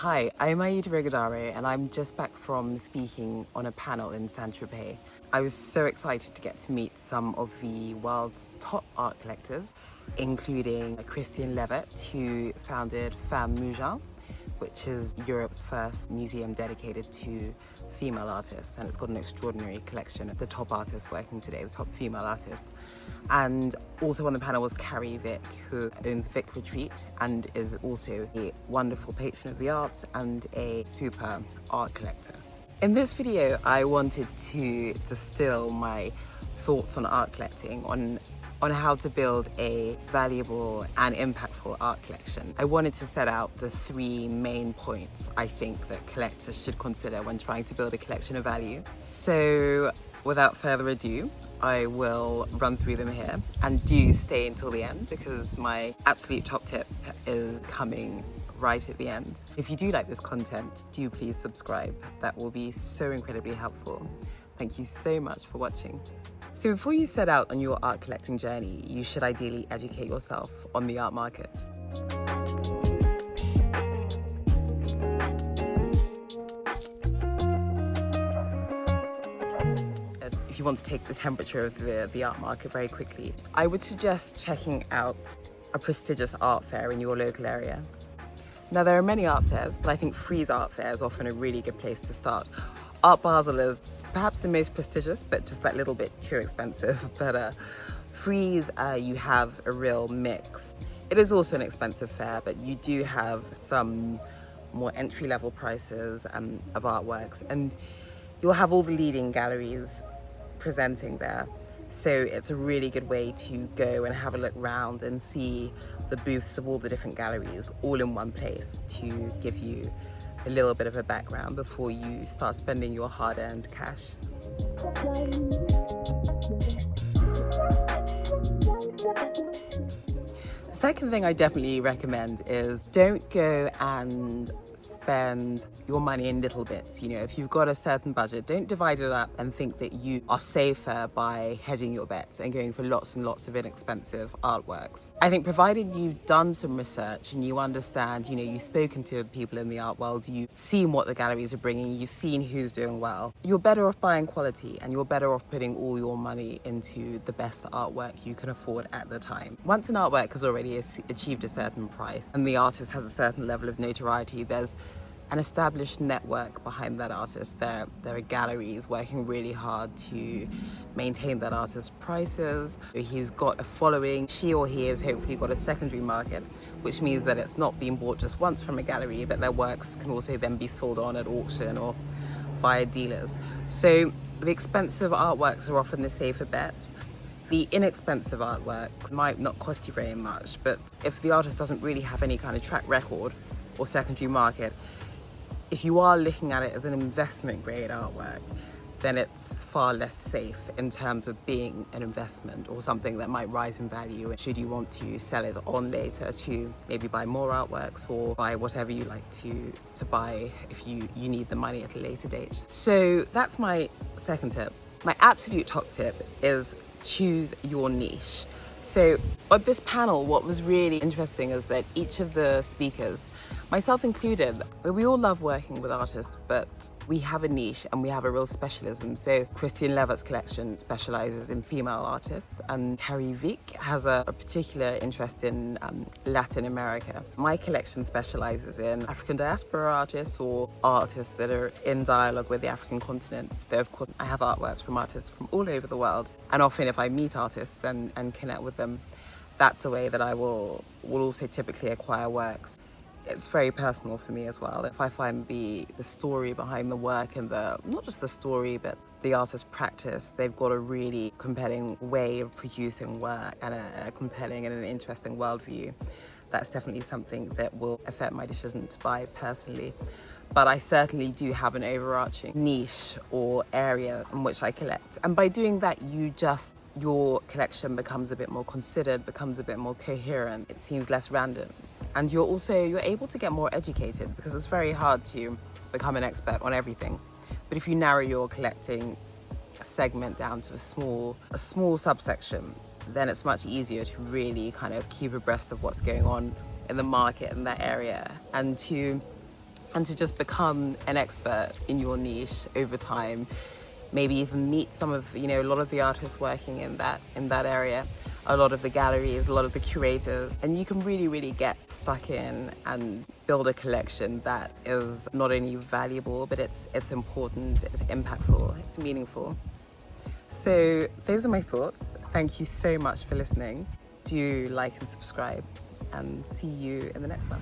Hi, I'm Aida Regadare and I'm just back from speaking on a panel in St Tropez. I was so excited to get to meet some of the world's top art collectors, including Christian Levitt, who founded Femme Mougin, which is Europe's first museum dedicated to female artists, and it's got an extraordinary collection of the top artists working today, the top female artists. And also on the panel was Carrie Vick, who owns Vick Retreat and is also a wonderful patron of the arts and a super art collector. In this video, I wanted to distill my thoughts on art collecting, on how to build a valuable and impactful art collection. I wanted to set out the three main points I think that collectors should consider when trying to build a collection of value. So without further ado, I will run through them here, and do stay until the end because my absolute top tip is coming right at the end. If you do like this content, do please subscribe. That will be so incredibly helpful. Thank you so much for watching. So before you set out on your art collecting journey, you should ideally educate yourself on the art market. If you want to take the temperature of the art market very quickly, I would suggest checking out a prestigious art fair in your local area. Now, there are many art fairs, but I think Frieze Art Fair is often a really good place to start. Art Basel is perhaps the most prestigious, but just that little bit too expensive. But Frieze, you have a real mix. It is also an expensive fair, but you do have some more entry-level prices of artworks, and you'll have all the leading galleries presenting there. So it's a really good way to go and have a look round and see the booths of all the different galleries all in one place to give you a little bit of a background before you start spending your hard-earned cash. The second thing I definitely recommend is don't go and spend your money in little bits. You know, if you've got a certain budget, don't divide it up and think that you are safer by hedging your bets and going for lots and lots of inexpensive artworks. I think provided you've done some research and you understand, you know, you've spoken to people in the art world, you've seen what the galleries are bringing, you've seen who's doing well, you're better off buying quality and you're better off putting all your money into the best artwork you can afford at the time. Once an artwork has already achieved a certain price and the artist has a certain level of notoriety, there's an established network behind that artist. There are galleries working really hard to maintain that artist's prices. He's got a following. She or he has hopefully got a secondary market, which means that it's not being bought just once from a gallery, but their works can also then be sold on at auction or via dealers. So the expensive artworks are often the safer bet. The inexpensive artworks might not cost you very much, but if the artist doesn't really have any kind of track record or secondary market, if you are looking at it as an investment grade artwork, then it's far less safe in terms of being an investment or something that might rise in value should you want to sell it on later to maybe buy more artworks or buy whatever you like to buy if you need the money at a later date. So that's my second tip. My absolute top tip is choose your niche. So at this panel, what was really interesting is that each of the speakers, myself included, we all love working with artists, but we have a niche and we have a real specialism. So Christian Levitt's collection specializes in female artists, and Carrie Vick has a particular interest in Latin America. My collection specializes in African diaspora artists or artists that are in dialogue with the African continent. Though of course I have artworks from artists from all over the world, and often if I meet artists and connect with them, that's the way that I will also typically acquire works. It's very personal for me as well. If I find the story behind the work and not just the story, but the artist's practice, they've got a really compelling way of producing work and a compelling and an interesting worldview, that's definitely something that will affect my decision to buy personally. But I certainly do have an overarching niche or area in which I collect. And by doing that, your collection becomes a bit more considered, becomes a bit more coherent. It seems less random. And you're able to get more educated because it's very hard to become an expert on everything. But if you narrow your collecting segment down to a small subsection, then it's much easier to really kind of keep abreast of what's going on in the market in that area and to and to just become an expert in your niche over time. Maybe even meet some of, a lot of the artists working in that area, a lot of the galleries, a lot of the curators, and you can really, really get stuck in and build a collection that is not only valuable, but it's important, it's impactful, it's meaningful. So those are my thoughts. Thank you so much for listening. Do like and subscribe, and see you in the next one.